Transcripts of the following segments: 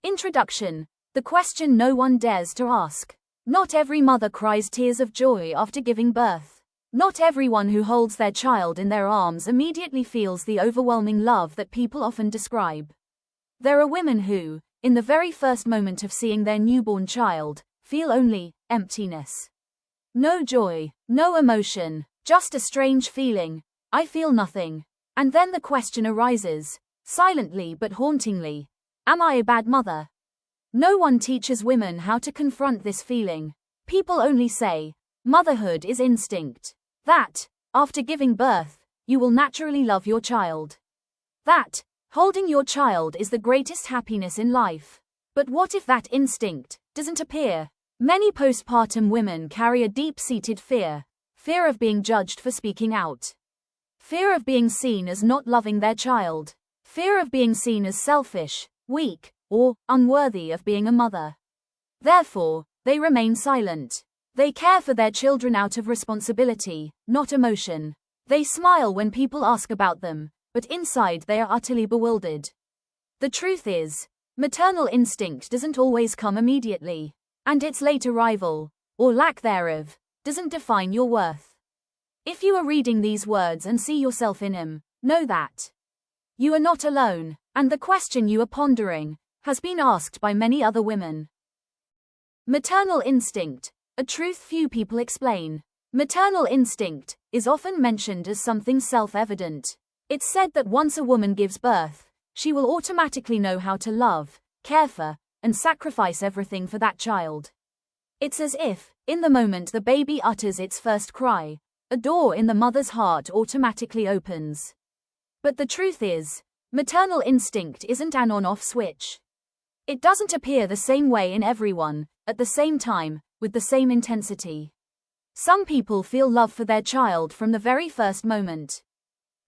Introduction. The question no one dares to ask. Not every mother cries tears of joy after giving birth. Not everyone who holds their child in their arms immediately feels the overwhelming love that people often describe. There are women who, in the very first moment of seeing their newborn child, feel only emptiness. No joy, no emotion, just a strange feeling. I feel nothing. And then the question arises, silently but hauntingly, am I a bad mother? No one teaches women how to confront this feeling. People only say, motherhood is instinct. That, after giving birth, you will naturally love your child. That, holding your child is the greatest happiness in life. But what if that instinct doesn't appear? Many postpartum women carry a deep-seated fear. Fear of being judged for speaking out. Fear of being seen as not loving their child. Fear of being seen as selfish, weak, or unworthy of being a mother. Therefore, they remain silent. They care for their children out of responsibility, not emotion. They smile when people ask about them, but inside they are utterly bewildered. The truth is, maternal instinct doesn't always come immediately, and its late arrival, or lack thereof, doesn't define your worth. If you are reading these words and see yourself in them, know that you are not alone, and the question you are pondering has been asked by many other women. Maternal instinct, a truth few people explain. Maternal instinct is often mentioned as something self-evident. It's said that once a woman gives birth, she will automatically know how to love, care for, and sacrifice everything for that child. It's as if, in the moment the baby utters its first cry, a door in the mother's heart automatically opens. But the truth is, maternal instinct isn't an on-off switch. It doesn't appear the same way in everyone, at the same time, with the same intensity. Some people feel love for their child from the very first moment.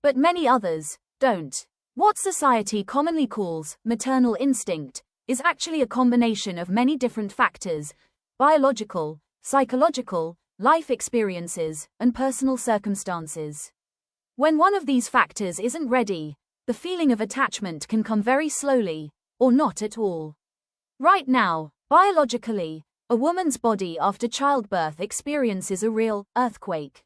But many others don't. What society commonly calls maternal instinct is actually a combination of many different factors: biological, psychological, life experiences, and personal circumstances. When one of these factors isn't ready, the feeling of attachment can come very slowly, or not at all. Right now, biologically, a woman's body after childbirth experiences a real earthquake.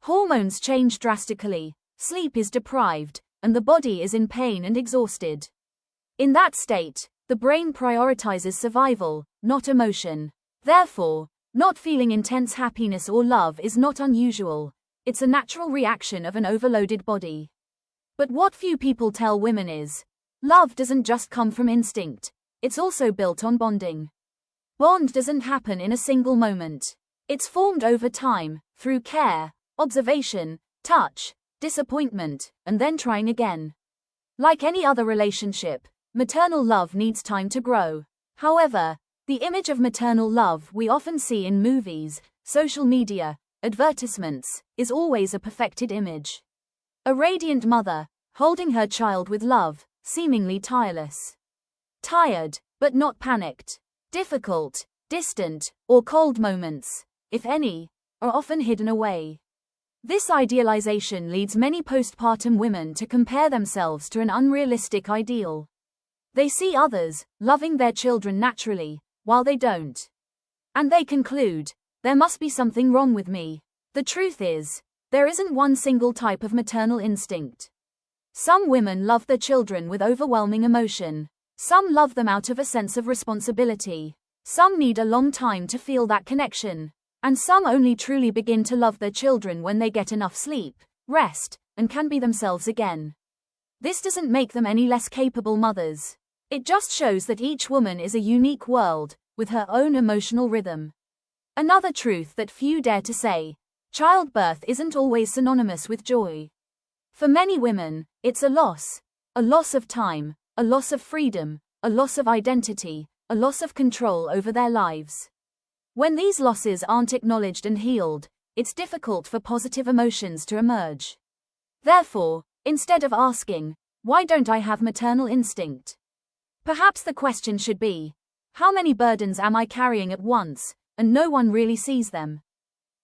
Hormones change drastically, sleep is deprived, and the body is in pain and exhausted. In that state, the brain prioritizes survival, not emotion. Therefore, not feeling intense happiness or love is not unusual. It's a natural reaction of an overloaded body. But what few people tell women is, love doesn't just come from instinct. It's also built on bonding. Bond doesn't happen in a single moment. It's formed over time, through care, observation, touch, disappointment, and then trying again. Like any other relationship, maternal love needs time to grow. However, the image of maternal love we often see in movies, social media, advertisements, is always a perfected image. A radiant mother, holding her child with love, seemingly tireless. Tired, but not panicked. Difficult, distant, or cold moments, if any, are often hidden away. This idealization leads many postpartum women to compare themselves to an unrealistic ideal. They see others loving their children naturally, while they don't. And they conclude, there must be something wrong with me. The truth is, there isn't one single type of maternal instinct. Some women love their children with overwhelming emotion. Some love them out of a sense of responsibility. Some need a long time to feel that connection. And some only truly begin to love their children when they get enough sleep, rest, and can be themselves again. This doesn't make them any less capable mothers. It just shows that each woman is a unique world, with her own emotional rhythm. Another truth that few dare to say: childbirth isn't always synonymous with joy. For many women, it's a loss of time, a loss of freedom, a loss of identity, a loss of control over their lives. When these losses aren't acknowledged and healed, it's difficult for positive emotions to emerge. Therefore, instead of asking, why don't I have maternal instinct? Perhaps the question should be, how many burdens am I carrying at once, and no one really sees them?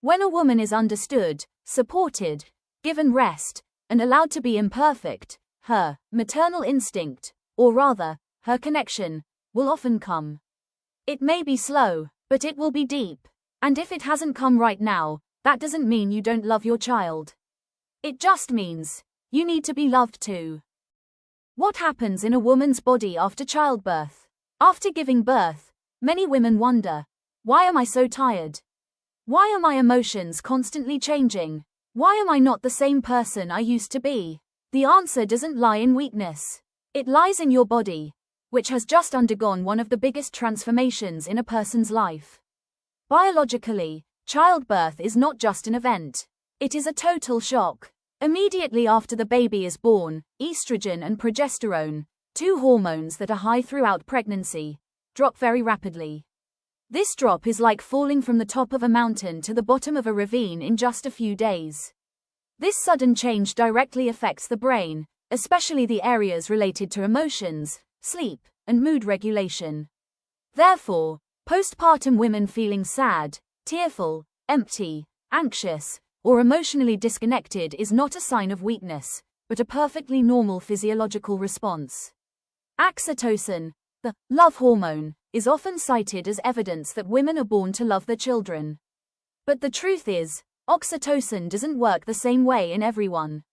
When a woman is understood, supported, given rest, and allowed to be imperfect, her maternal instinct, or rather, her connection, will often come. It may be slow, but it will be deep. And if it hasn't come right now, that doesn't mean you don't love your child. It just means you need to be loved too. What happens in a woman's body after childbirth? After giving birth, many women wonder, why am I so tired? Why are my emotions constantly changing? Why am I not the same person I used to be? The answer doesn't lie in weakness. It lies in your body, which has just undergone one of the biggest transformations in a person's life. Biologically, childbirth is not just an event. It is a total shock. Immediately after the baby is born, estrogen and progesterone, two hormones that are high throughout pregnancy, drop very rapidly. This drop is like falling from the top of a mountain to the bottom of a ravine in just a few days. This sudden change directly affects the brain, especially the areas related to emotions, sleep, and mood regulation. Therefore, postpartum women feeling sad, tearful, empty, anxious, or emotionally disconnected is not a sign of weakness, but a perfectly normal physiological response. Oxytocin, the love hormone, is often cited as evidence that women are born to love their children. But the truth is, oxytocin doesn't work the same way in everyone.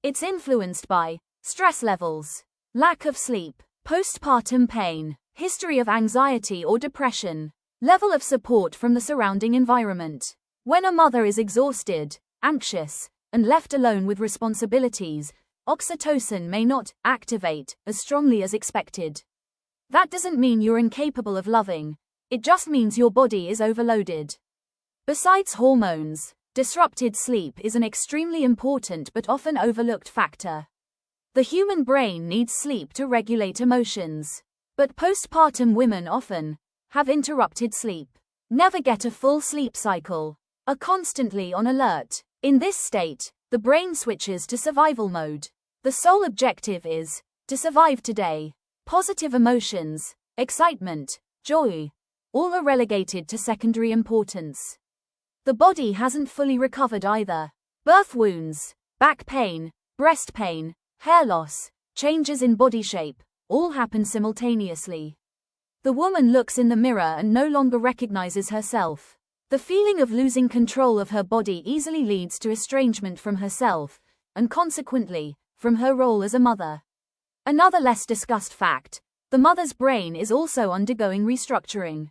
It's influenced by stress levels, lack of sleep, postpartum pain, history of anxiety or depression, level of support from the surrounding environment. When a mother is exhausted, anxious, and left alone with responsibilities, oxytocin may not activate as strongly as expected. That doesn't mean you're incapable of loving, it just means your body is overloaded. Besides hormones, disrupted sleep is an extremely important but often overlooked factor. The human brain needs sleep to regulate emotions. But postpartum women often have interrupted sleep, never get a full sleep cycle, are constantly on alert. In this state, the brain switches to survival mode. The sole objective is to survive today. Positive emotions, excitement, joy, all are relegated to secondary importance. The body hasn't fully recovered either. Birth wounds, back pain, breast pain, hair loss, changes in body shape, all happen simultaneously. The woman looks in the mirror and no longer recognizes herself. The feeling of losing control of her body easily leads to estrangement from herself, and consequently, from her role as a mother. Another less discussed fact, the mother's brain is also undergoing restructuring.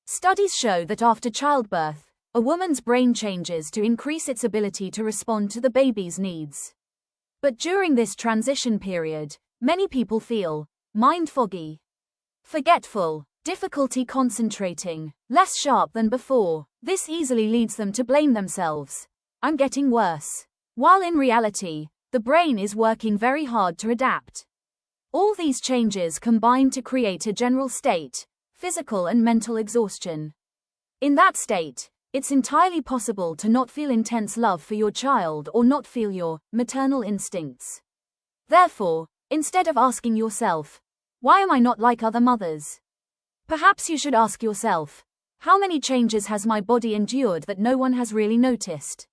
Studies show that after childbirth, a woman's brain changes to increase its ability to respond to the baby's needs. But during this transition period, many people feel mind foggy, forgetful, difficulty concentrating, less sharp than before. This easily leads them to blame themselves. I'm getting worse. While in reality, the brain is working very hard to adapt. All these changes combine to create a general state, physical and mental exhaustion. In that state, it's entirely possible to not feel intense love for your child or not feel your maternal instincts. Therefore, instead of asking yourself, why am I not like other mothers? Perhaps you should ask yourself, how many changes has my body endured that no one has really noticed?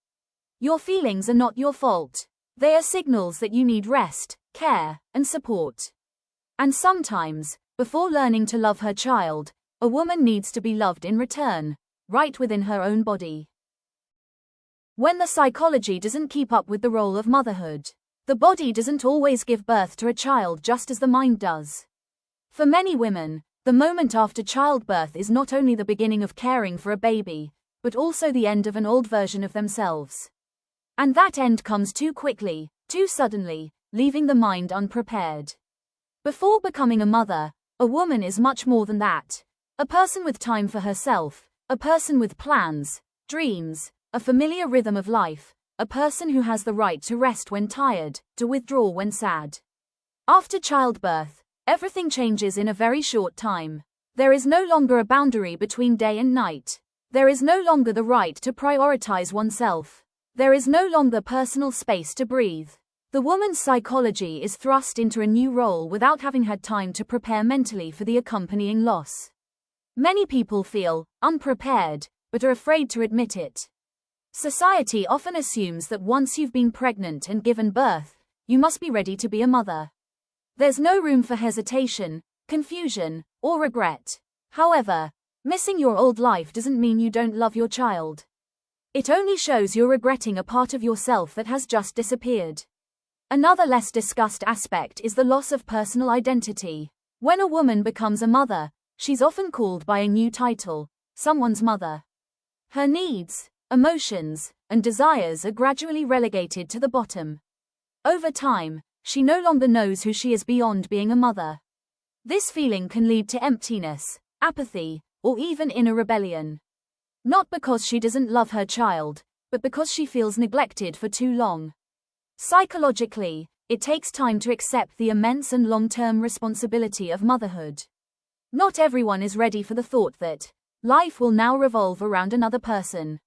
Your feelings are not your fault. They are signals that you need rest, care, and support. And sometimes, before learning to love her child, a woman needs to be loved in return, right within her own body. When the psychology doesn't keep up with the role of motherhood, the body doesn't always give birth to a child just as the mind does. For many women, the moment after childbirth is not only the beginning of caring for a baby, but also the end of an old version of themselves. And that end comes too quickly, too suddenly, leaving the mind unprepared. Before becoming a mother, a woman is much more than that. A person with time for herself, a person with plans, dreams, a familiar rhythm of life, a person who has the right to rest when tired, to withdraw when sad. After childbirth, everything changes in a very short time. There is no longer a boundary between day and night. There is no longer the right to prioritize oneself. There is no longer personal space to breathe. The woman's psychology is thrust into a new role without having had time to prepare mentally for the accompanying loss. Many people feel unprepared, but are afraid to admit it. Society often assumes that once you've been pregnant and given birth, you must be ready to be a mother. There's no room for hesitation, confusion, or regret. However, missing your old life doesn't mean you don't love your child. It only shows you're regretting a part of yourself that has just disappeared. Another less discussed aspect is the loss of personal identity. When a woman becomes a mother, she's often called by a new title, someone's mother. Her needs, emotions, and desires are gradually relegated to the bottom. Over time, she no longer knows who she is beyond being a mother. This feeling can lead to emptiness, apathy, or even inner rebellion. Not because she doesn't love her child, but because she feels neglected for too long. Psychologically, it takes time to accept the immense and long-term responsibility of motherhood. Not everyone is ready for the thought that life will now revolve around another person.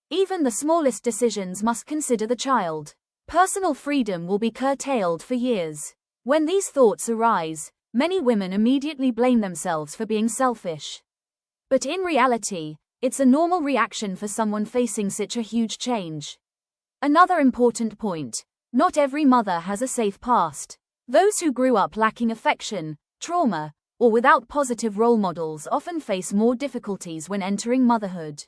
Even the smallest decisions must consider the child. Personal freedom will be curtailed for years. When these thoughts arise, many women immediately blame themselves for being selfish. But in reality, it's a normal reaction for someone facing such a huge change. Another important point: not every mother has a safe past. Those who grew up lacking affection, trauma, or without positive role models often face more difficulties when entering motherhood.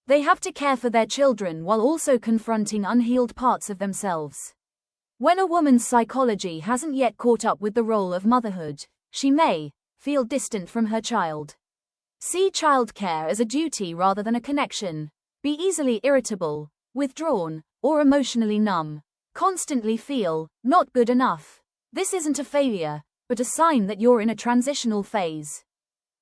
They have to care for their children while also confronting unhealed parts of themselves. When a woman's psychology hasn't yet caught up with the role of motherhood, she may feel distant from her child. See childcare as a duty rather than a connection. Be easily irritable, withdrawn, or emotionally numb. Constantly feel not good enough. This isn't a failure, but a sign that you're in a transitional phase.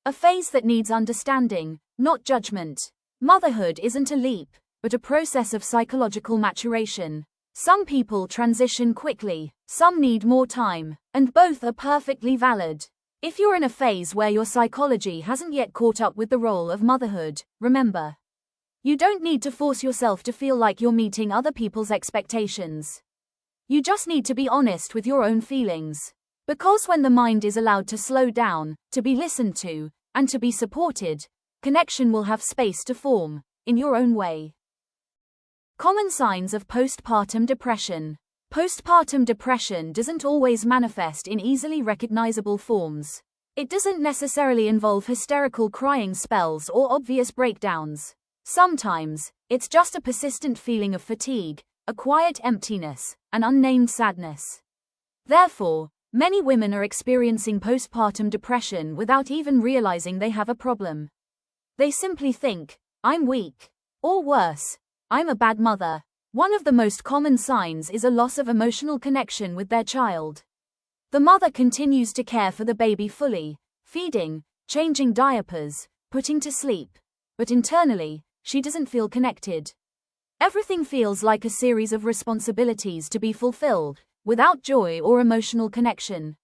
A phase that needs understanding, not judgment. Motherhood isn't a leap, but a process of psychological maturation. Some people transition quickly, some need more time, and both are perfectly valid. If you're in a phase where your psychology hasn't yet caught up with the role of motherhood, remember, you don't need to force yourself to feel like you're meeting other people's expectations. You just need to be honest with your own feelings. Because when the mind is allowed to slow down, to be listened to, and to be supported, connection will have space to form, in your own way. Common signs of postpartum depression. Postpartum depression doesn't always manifest in easily recognizable forms. It doesn't necessarily involve hysterical crying spells or obvious breakdowns. Sometimes, it's just a persistent feeling of fatigue, a quiet emptiness, an unnamed sadness. Therefore, many women are experiencing postpartum depression without even realizing they have a problem. They simply think, I'm weak. Or worse, I'm a bad mother. One of the most common signs is a loss of emotional connection with their child. The mother continues to care for the baby fully, feeding, changing diapers, putting to sleep. But internally, she doesn't feel connected. Everything feels like a series of responsibilities to be fulfilled, without joy or emotional connection.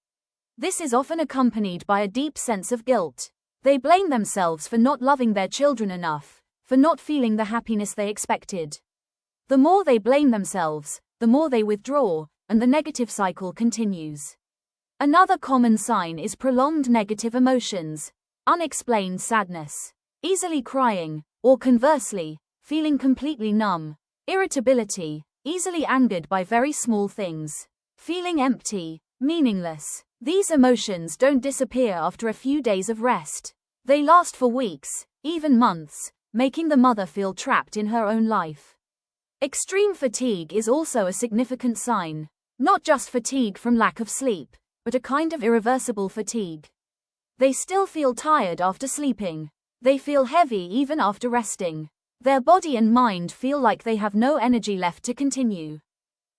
This is often accompanied by a deep sense of guilt. They blame themselves for not loving their children enough, for not feeling the happiness they expected. The more they blame themselves, the more they withdraw, and the negative cycle continues. Another common sign is prolonged negative emotions, unexplained sadness, easily crying, or conversely, feeling completely numb, irritability, easily angered by very small things, feeling empty, meaningless. These emotions don't disappear after a few days of rest. They last for weeks, even months, making the mother feel trapped in her own life. Extreme fatigue is also a significant sign. Not just fatigue from lack of sleep, but a kind of irreversible fatigue. They still feel tired after sleeping. They feel heavy even after resting. Their body and mind feel like they have no energy left to continue.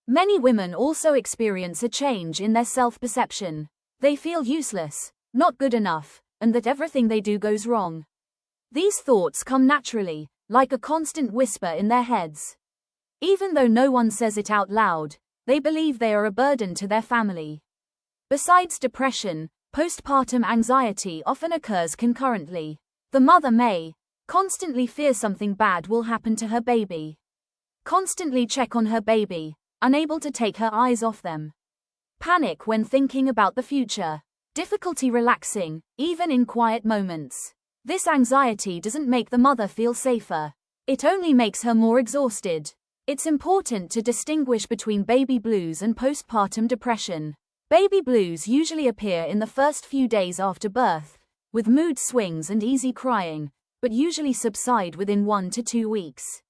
Many women also experience a change in their self-perception. They feel useless, not good enough, and that everything they do goes wrong. These thoughts come naturally, like a constant whisper in their heads. Even though no one says it out loud, they believe they are a burden to their family. Besides depression, postpartum anxiety often occurs concurrently. The mother may constantly fear something bad will happen to her baby. Constantly check on her baby, unable to take her eyes off them. Panic when thinking about the future. Difficulty relaxing, even in quiet moments. This anxiety doesn't make the mother feel safer. It only makes her more exhausted. It's important to distinguish between baby blues and postpartum depression. Baby blues usually appear in the first few days after birth, with mood swings and easy crying, but usually subside within 1 to 2 weeks.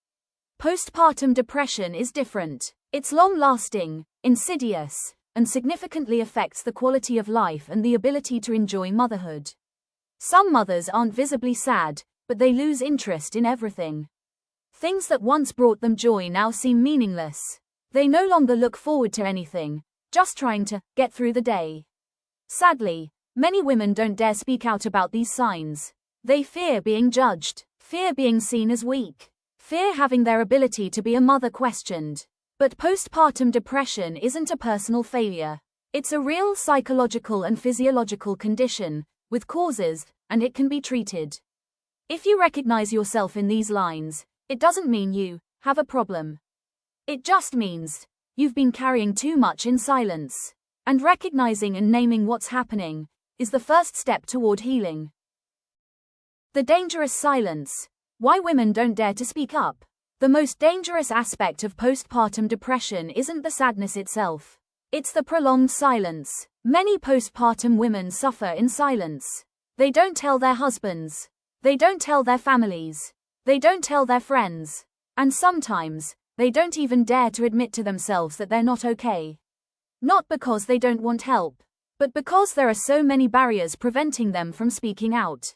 Postpartum depression is different. It's long-lasting, insidious, and significantly affects the quality of life and the ability to enjoy motherhood. Some mothers aren't visibly sad, but they lose interest in everything. Things that once brought them joy now seem meaningless. They no longer look forward to anything, just trying to get through the day. Sadly, many women don't dare speak out about these signs. They fear being judged, fear being seen as weak, fear having their ability to be a mother questioned. But postpartum depression isn't a personal failure. It's a real psychological and physiological condition, with causes, and it can be treated. If you recognize yourself in these lines, it doesn't mean you have a problem. It just means you've been carrying too much in silence. And recognizing and naming what's happening is the first step toward healing. The dangerous silence. Why women don't dare to speak up. The most dangerous aspect of postpartum depression isn't the sadness itself. It's the prolonged silence. Many postpartum women suffer in silence. They don't tell their husbands. They don't tell their families. They don't tell their friends. And sometimes, they don't even dare to admit to themselves that they're not okay. Not because they don't want help, but because there are so many barriers preventing them from speaking out.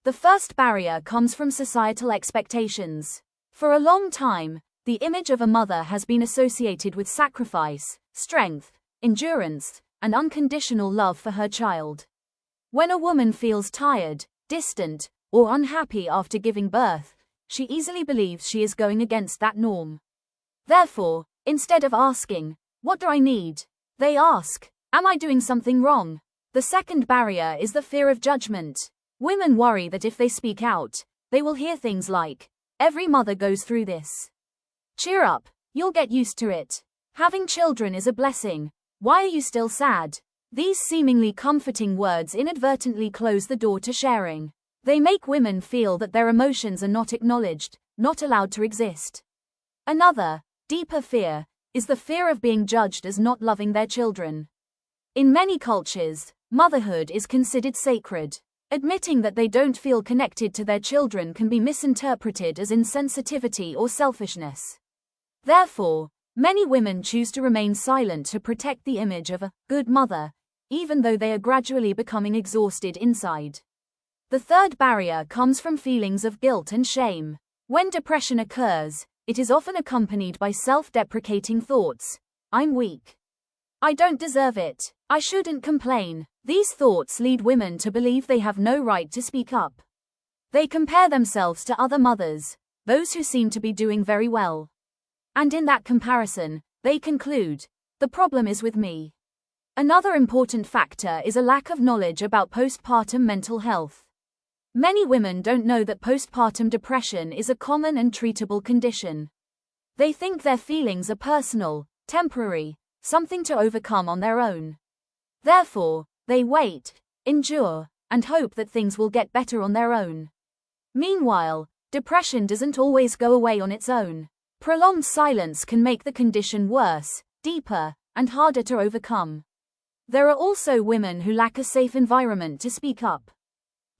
The first barrier comes from societal expectations. For a long time, the image of a mother has been associated with sacrifice, strength, endurance, and unconditional love for her child. When a woman feels tired, distant, or unhappy after giving birth, she easily believes she is going against that norm. Therefore, instead of asking, "What do I need?" they ask, "Am I doing something wrong?" The second barrier is the fear of judgment. Women worry that if they speak out, they will hear things like, "Every mother goes through this. Cheer up, you'll get used to it. Having children is a blessing. Why are you still sad?" These seemingly comforting words inadvertently close the door to sharing. They make women feel that their emotions are not acknowledged, not allowed to exist. Another, deeper fear, is the fear of being judged as not loving their children. In many cultures, motherhood is considered sacred. Admitting that they don't feel connected to their children can be misinterpreted as insensitivity or selfishness. Therefore, many women choose to remain silent to protect the image of a good mother, even though they are gradually becoming exhausted inside. The third barrier comes from feelings of guilt and shame. When depression occurs, it is often accompanied by self-deprecating thoughts. "I'm weak. I don't deserve it. I shouldn't complain." These thoughts lead women to believe they have no right to speak up. They compare themselves to other mothers, those who seem to be doing very well. And in that comparison, they conclude, "The problem is with me." Another important factor is a lack of knowledge about postpartum mental health. Many women don't know that postpartum depression is a common and treatable condition. They think their feelings are personal, temporary, something to overcome on their own. Therefore, they wait, endure, and hope that things will get better on their own. Meanwhile, depression doesn't always go away on its own. Prolonged silence can make the condition worse, deeper, and harder to overcome. There are also women who lack a safe environment to speak up.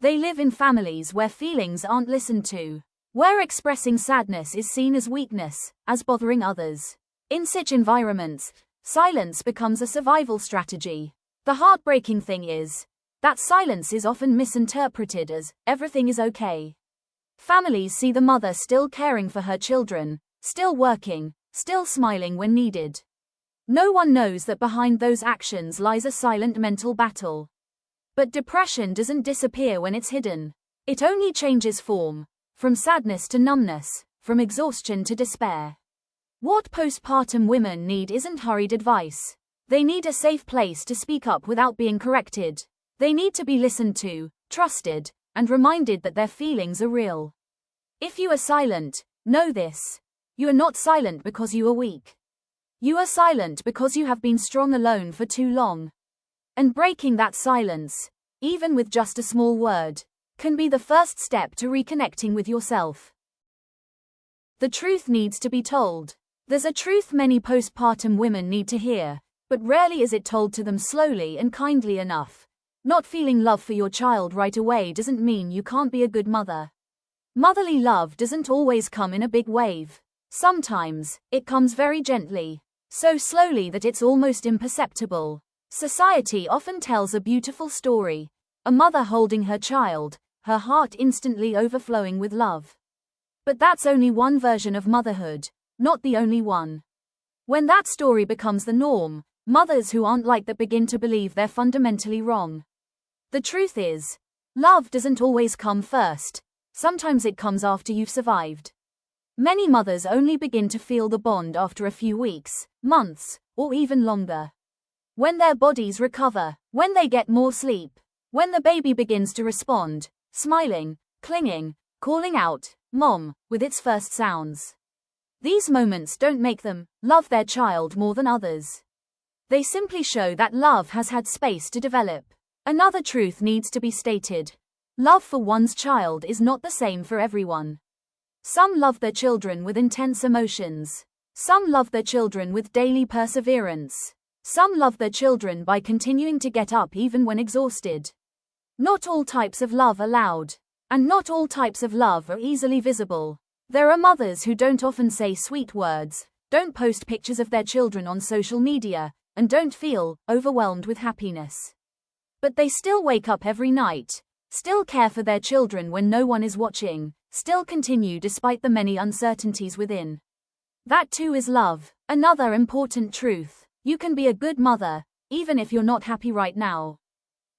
They live in families where feelings aren't listened to, where expressing sadness is seen as weakness, as bothering others. In such environments, silence becomes a survival strategy. The heartbreaking thing is that silence is often misinterpreted as everything is okay. Families see the mother still caring for her children, still working, still smiling when needed. No one knows that behind those actions lies a silent mental battle. But depression doesn't disappear when it's hidden. It only changes form, from sadness to numbness, from exhaustion to despair. What postpartum women need isn't hurried advice. They need a safe place to speak up without being corrected. They need to be listened to, trusted, and reminded that their feelings are real. If you are silent, know this. You are not silent because you are weak. You are silent because you have been strong alone for too long. And breaking that silence, even with just a small word, can be the first step to reconnecting with yourself. The truth needs to be told. There's a truth many postpartum women need to hear, but rarely is it told to them slowly and kindly enough. Not feeling love for your child right away doesn't mean you can't be a good mother. Motherly love doesn't always come in a big wave. Sometimes, it comes very gently, so slowly that it's almost imperceptible. Society often tells a beautiful story. A mother holding her child, her heart instantly overflowing with love. But that's only one version of motherhood, not the only one. When that story becomes the norm, mothers who aren't like that begin to believe they're fundamentally wrong. The truth is, love doesn't always come first. Sometimes it comes after you've survived. Many mothers only begin to feel the bond after a few weeks, months, or even longer. When their bodies recover, when they get more sleep, when the baby begins to respond, smiling, clinging, calling out, "Mom," with its first sounds. These moments don't make them love their child more than others. They simply show that love has had space to develop. Another truth needs to be stated. Love for one's child is not the same for everyone. Some love their children with intense emotions. Some love their children with daily perseverance. Some love their children by continuing to get up even when exhausted. Not all types of love are loud. And not all types of love are easily visible. There are mothers who don't often say sweet words, don't post pictures of their children on social media, and don't feel overwhelmed with happiness. But they still wake up every night, still care for their children when no one is watching, still continue despite the many uncertainties within. That too is love. Another important truth. You can be a good mother, even if you're not happy right now.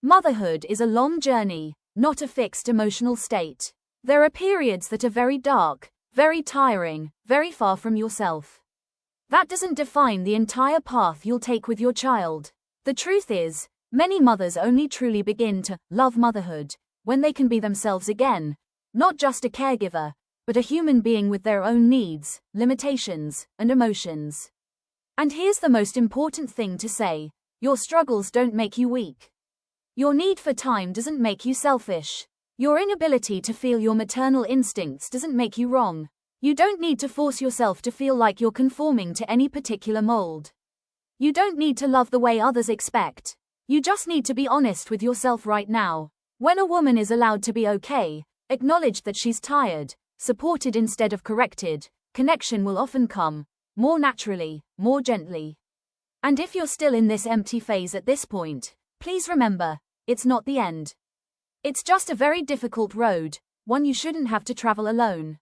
Motherhood is a long journey, not a fixed emotional state. There are periods that are very dark, very tiring, very far from yourself. That doesn't define the entire path you'll take with your child. The truth is, many mothers only truly begin to love motherhood when they can be themselves again, not just a caregiver, but a human being with their own needs, limitations, and emotions. And here's the most important thing to say: your struggles don't make you weak. Your need for time doesn't make you selfish. Your inability to feel your maternal instincts doesn't make you wrong. You don't need to force yourself to feel like you're conforming to any particular mold. You don't need to love the way others expect. You just need to be honest with yourself right now. When a woman is allowed to be okay, acknowledge that she's tired, supported instead of corrected, connection will often come, more naturally, more gently. And if you're still in this empty phase at this point, please remember, it's not the end. It's just a very difficult road, one you shouldn't have to travel alone.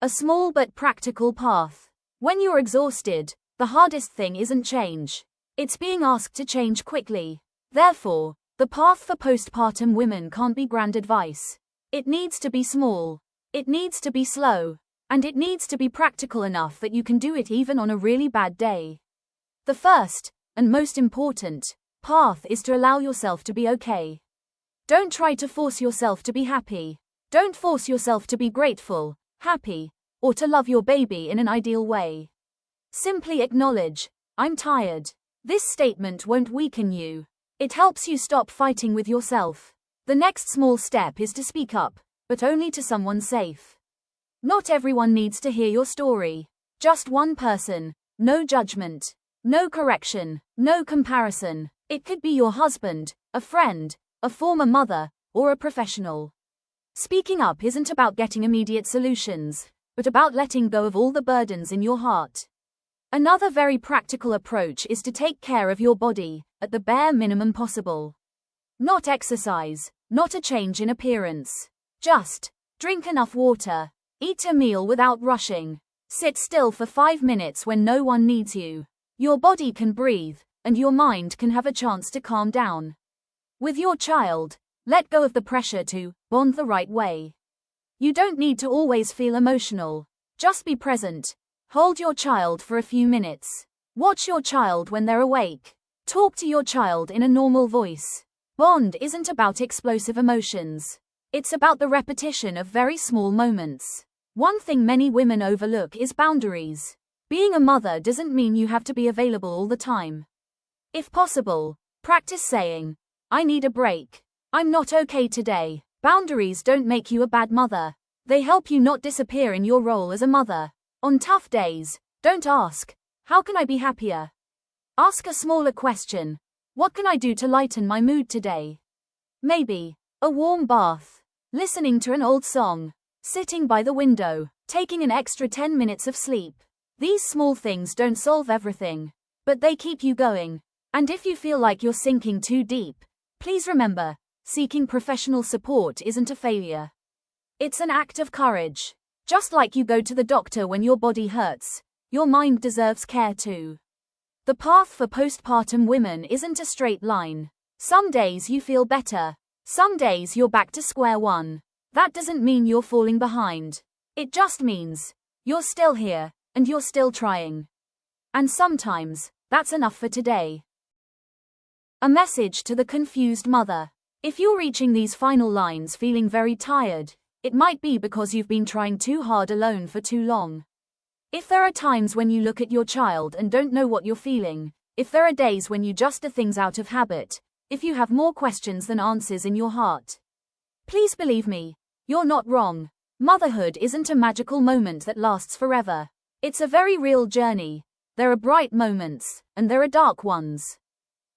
A small but practical path. When you're exhausted, the hardest thing isn't change. It's being asked to change quickly. Therefore, the path for postpartum women can't be grand advice. It needs to be small. It needs to be slow. And it needs to be practical enough that you can do it even on a really bad day. The first, and most important, path is to allow yourself to be okay. Don't try to force yourself to be happy. Don't force yourself to be grateful, happy, or to love your baby in an ideal way. Simply acknowledge, "I'm tired." This statement won't weaken you. It helps you stop fighting with yourself. The next small step is to speak up, but only to someone safe. Not everyone needs to hear your story. Just one person. No judgment. No correction. No comparison. It could be your husband, a friend, a former mother, or a professional. Speaking up isn't about getting immediate solutions, but about letting go of all the burdens in your heart. Another very practical approach is to take care of your body, at the bare minimum possible. Not exercise, not a change in appearance. Just drink enough water, eat a meal without rushing, sit still for 5 minutes when no one needs you. Your body can breathe, and your mind can have a chance to calm down. With your child, let go of the pressure to bond the right way. You don't need to always feel emotional. Just be present. Hold your child for a few minutes. Watch your child when they're awake. Talk to your child in a normal voice. Bond isn't about explosive emotions. It's about the repetition of very small moments. One thing many women overlook is boundaries. Being a mother doesn't mean you have to be available all the time. If possible, practice saying, "I need a break. I'm not okay today." Boundaries don't make you a bad mother. They help you not disappear in your role as a mother. On tough days, don't ask, "How can I be happier?" Ask a smaller question. What can I do to lighten my mood today? Maybe a warm bath, listening to an old song, sitting by the window, taking an extra 10 minutes of sleep. These small things don't solve everything, but they keep you going. And if you feel like you're sinking too deep, please remember, seeking professional support isn't a failure. It's an act of courage. Just like you go to the doctor when your body hurts, your mind deserves care too. The path for postpartum women isn't a straight line. Some days you feel better. Some days you're back to square one. That doesn't mean you're falling behind. It just means you're still here, and you're still trying. And sometimes, that's enough for today. A message to the confused mother. If you're reaching these final lines feeling very tired, it might be because you've been trying too hard alone for too long. If there are times when you look at your child and don't know what you're feeling, if there are days when you just do things out of habit, if you have more questions than answers in your heart, please believe me, you're not wrong. Motherhood isn't a magical moment that lasts forever. It's a very real journey. There are bright moments, and there are dark ones.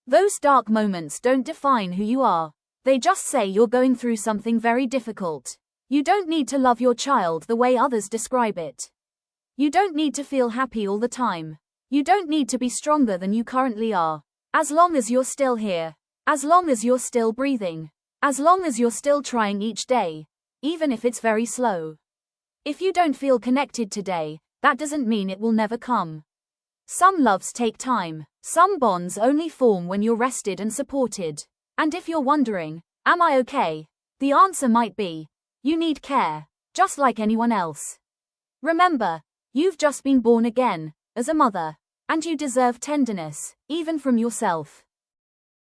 Those dark moments don't define who you are. They just say you're going through something very difficult. You don't need to love your child the way others describe it. You don't need to feel happy all the time. You don't need to be stronger than you currently are. As long as you're still here. As long as you're still breathing. As long as you're still trying each day. Even if it's very slow. If you don't feel connected today, that doesn't mean it will never come. Some loves take time. Some bonds only form when you're rested and supported. And if you're wondering, am I okay? The answer might be, you need care, just like anyone else. Remember, you've just been born again, as a mother, and you deserve tenderness, even from yourself.